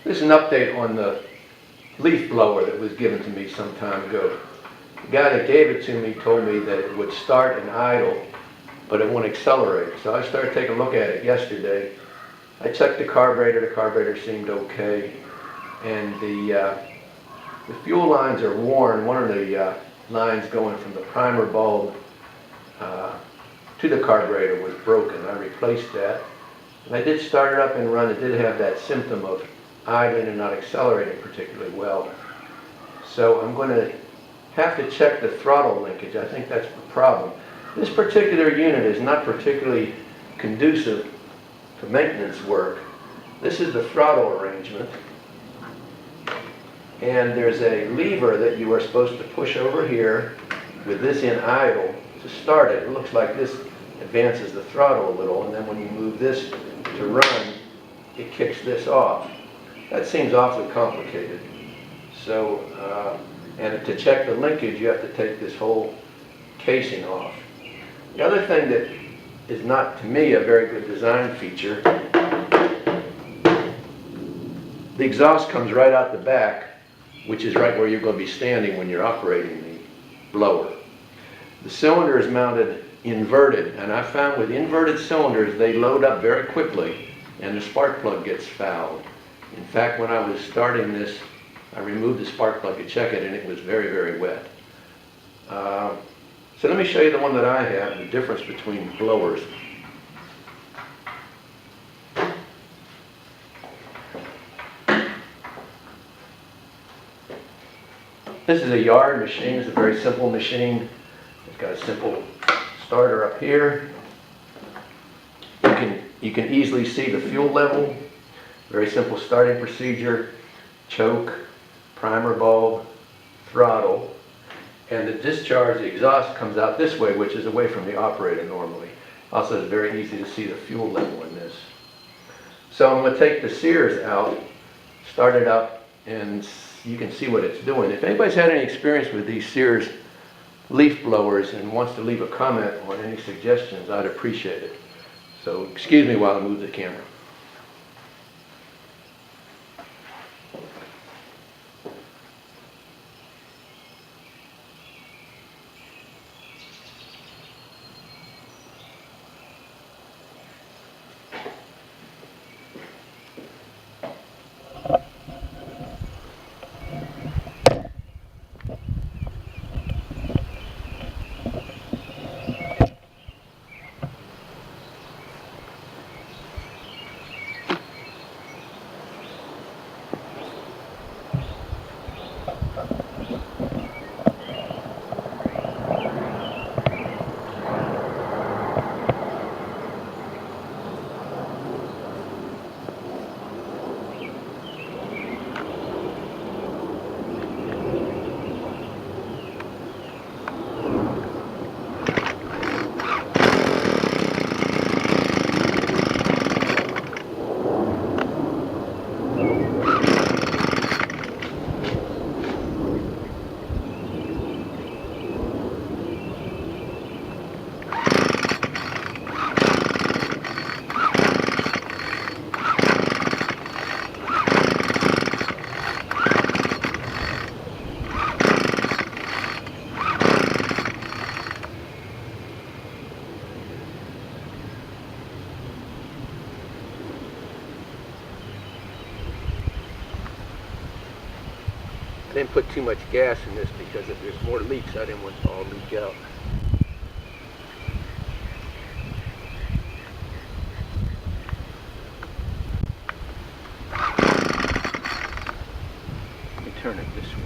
This is an update on the leaf blower that was given to me some time ago. The guy that gave it to me told me that it would start and idle, but it won't accelerate. So I started taking a look at it yesterday. I checked the carburetor seemed okay, and the fuel lines are worn. One of the lines going from the primer bulb to the carburetor was broken. I replaced that. And I did start it up and run. It did have that symptom of idling and not accelerating particularly well. So I'm going to have to check the throttle linkage. I think that's the problem. This particular unit is not particularly conducive to maintenance work. This is the throttle arrangement. And there's a lever that you are supposed to push over here with this in idle to start it. It looks like this advances the throttle a little, and then when you move this to run, it kicks this off. That seems awfully complicated. So, and to check the linkage, you have to take this whole casing off. The other thing that is not, to me, a very good design feature, the exhaust comes right out the back, which is right where you're going to be standing when you're operating the blower. The cylinder is mounted inverted, and I found with inverted cylinders, they load up very quickly, and the spark plug gets fouled. In fact, when I was starting this, I removed the spark plug to check it, and it was very, very wet. So let me show you the one that I have, the difference between blowers. This is a yard machine. It's a very simple machine. It's got a simple starter up here. You can easily see the fuel level. Very simple starting procedure. Choke, primer bulb, throttle, and the discharge, the exhaust comes out this way, which is away from the operator normally. Also, it's very easy to see the fuel level in this. So I'm going to take the Sears out, start it up, and you can see what it's doing. If anybody's had any experience with these Sears leaf blowers and wants to leave a comment on any suggestions, I'd appreciate it. So excuse me while I move the camera. I didn't put too much gas in this because if there's more leaks, I didn't want it to all leak out. Let me turn it this way.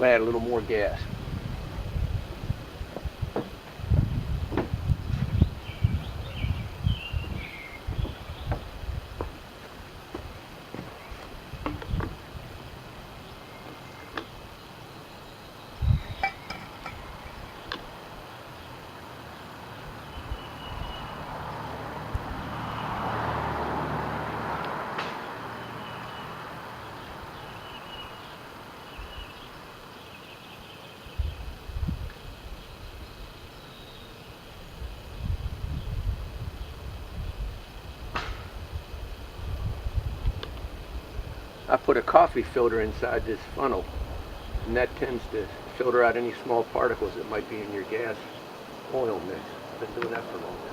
add a little more gas. I put a coffee filter inside this funnel, and that tends to filter out any small particles that might be in your gas oil mix. I've been doing that for a long time.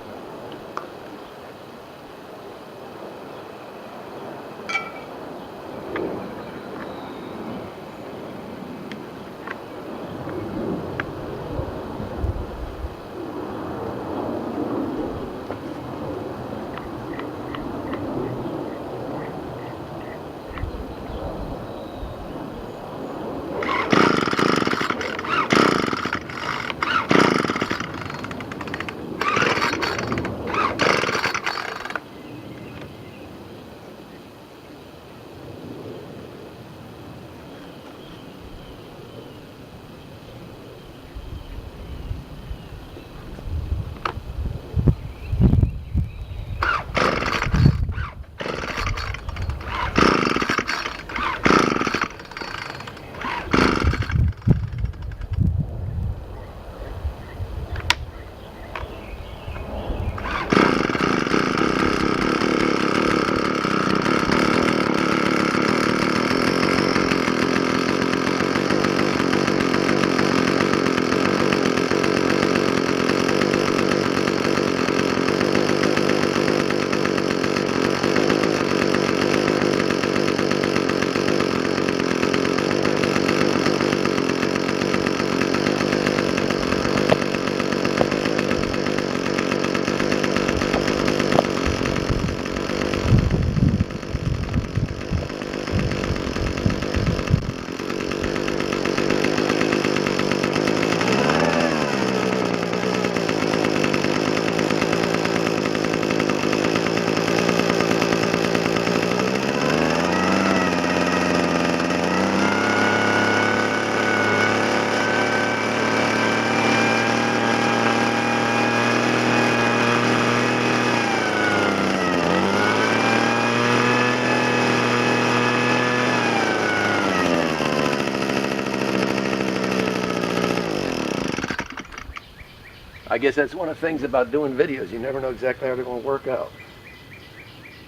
I guess that's one of the things about doing videos. You never know exactly how they're going to work out.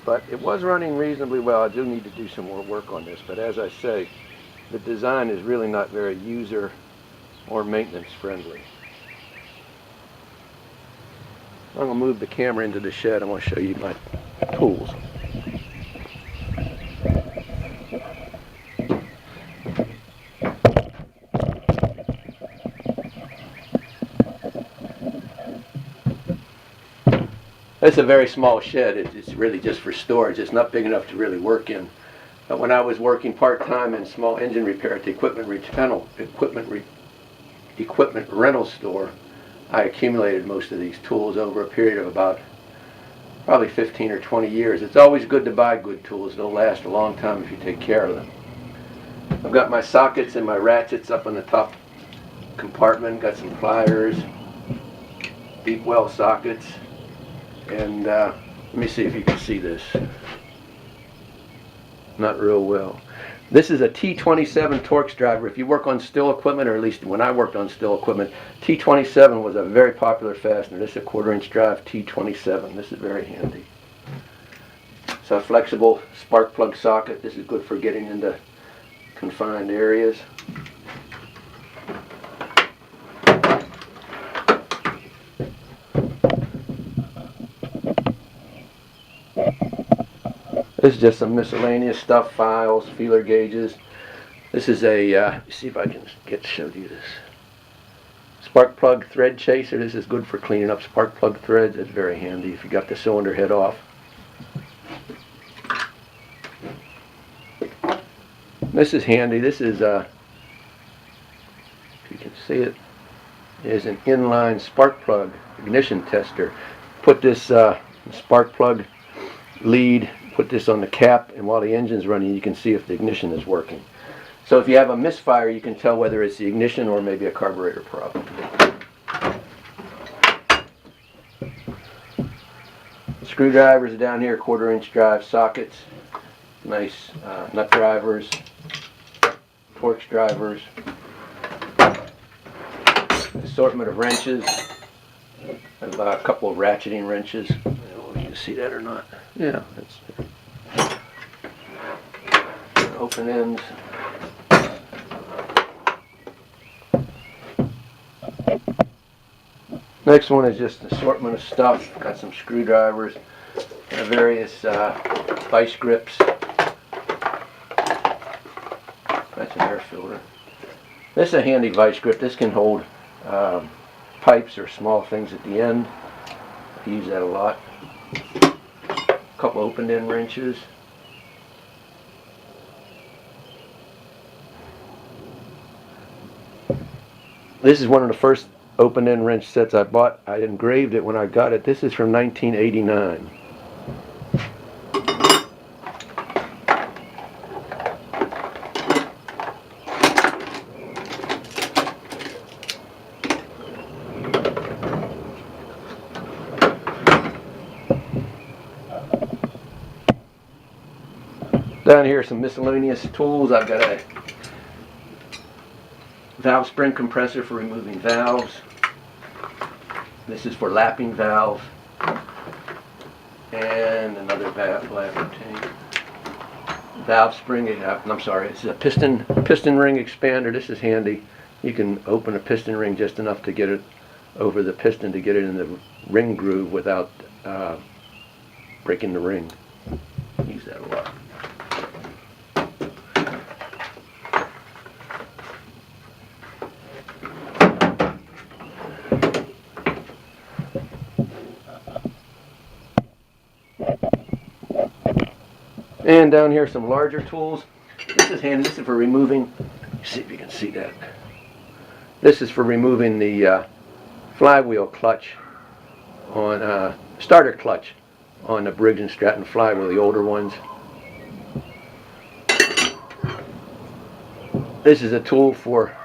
But it was running reasonably well. I do need to do some more work on this. But as I say, the design is really not very user or maintenance friendly. I'm going to move the camera into the shed. I want to show you my tools. It's a very small shed. It's really just for storage. It's not big enough to really work in. But when I was working part-time in small engine repair at the equipment rental store, I accumulated most of these tools over a period of about probably 15 or 20 years. It's always good to buy good tools. They'll last a long time if you take care of them. I've got my sockets and my ratchets up on the top compartment. Got some pliers, deep well sockets. And let me see if you can see this. Not real well. This is a T27 Torx driver. If you work on still equipment, or at least when I worked on still equipment, T27 was a very popular fastener. This is a 1/4-inch drive T27. This is very handy. It's a flexible spark plug socket. This is good for getting into confined areas. This is just some miscellaneous stuff, files, feeler gauges. This is a, see if I can show you this. Spark plug thread chaser. This is good for cleaning up spark plug threads. It's very handy if you got the cylinder head off. This is handy. This is see it, is an inline spark plug ignition tester. Put this spark plug lead, put this on the cap, and while the engine's running you can see if the ignition is working. So if you have a misfire you can tell whether it's the ignition or maybe a carburetor problem. Screwdrivers are down here, 1/4-inch drive sockets, nice nut drivers, Torx drivers, assortment of wrenches. I have a couple of ratcheting wrenches. I don't know if you can see that or not. Yeah, that's open ends. Next one is just an assortment of stuff. Got some screwdrivers, various vice grips. That's an air filter. This is a handy vice grip. This can hold pipes or small things at the end. I use that a lot. A couple open end wrenches. This is one of the first open end wrench sets I bought. I engraved it when I got it. This is from 1989. Down here some miscellaneous tools. I've got a valve spring compressor for removing valves. This is for lapping valve. And another valve tank. Valve spring, I'm sorry, it's a piston ring expander. This is handy. You can open a piston ring just enough to get it over the piston to get it in the ring groove without breaking the ring. Use that a lot. And down here some larger tools. This is handy. This is for removing, see if you can see that. This is for removing the flywheel clutch on starter clutch on the Briggs & Stratton flywheel, the older ones. This is a tool for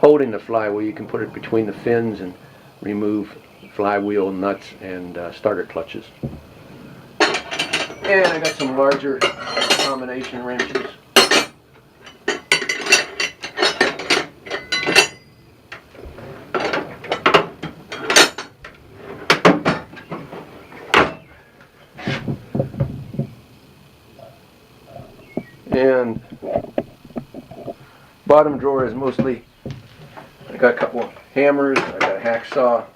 holding the flywheel. You can put it between the fins and remove flywheel nuts and starter clutches. And I got some larger combination wrenches. And bottom drawer is mostly, I got a couple of hammers, I got a hacksaw,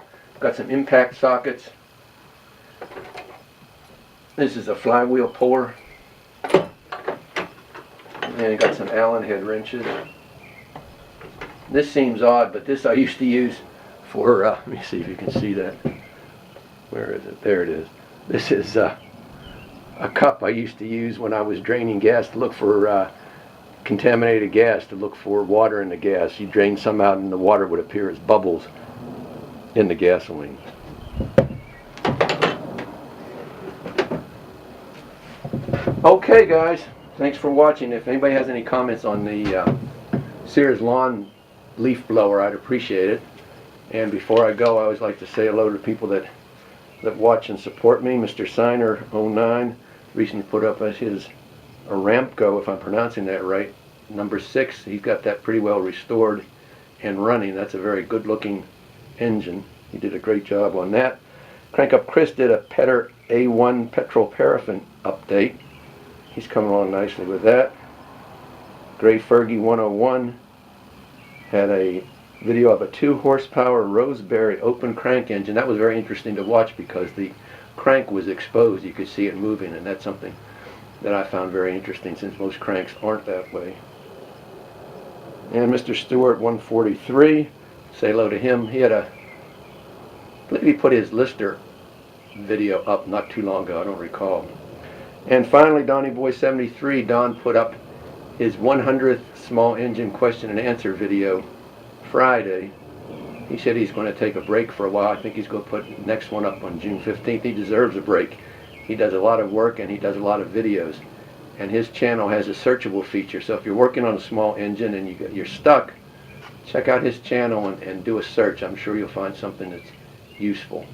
got some impact sockets. This is a flywheel puller. And I got some Allen head wrenches. This seems odd, but this I used to use for, let me see if you can see that. Where is it? There it is. This is a cup I used to use when I was draining gas to look for contaminated gas, to look for water in the gas. You drain some out and the water would appear as bubbles in the gasoline. Okay guys, thanks for watching. If anybody has any comments on the Sears lawn leaf blower, I'd appreciate it. And before I go, I always like to say hello to people that watch and support me. Mr. Signer 09 recently put up his Aramco, if I'm pronouncing that right, number 6. He's got that pretty well restored and running. That's a very good looking engine. He did a great job on that. Crank Up Chris did a Petter A1 petrol paraffin update. He's coming along nicely with that. Gray Fergie 101 had a video of a 2 horsepower Roseberry open crank engine. That was very interesting to watch because the crank was exposed. You could see it moving, and that's something that I found very interesting since most cranks aren't that way. And Mr. Stewart 143, say hello to him. He had I believe he put his Lister video up not too long ago, I don't recall. And finally, Donnie Boy 73, Don put up his 100th small engine question and answer video Friday. He said he's going to take a break for a while. I think he's going to put the next one up on June 15th. He deserves a break. He does a lot of work and he does a lot of videos. And his channel has a searchable feature. So if you're working on a small engine and you're stuck, check out his channel and do a search. I'm sure you'll find something that's useful.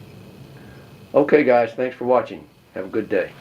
Okay guys, thanks for watching. Have a good day.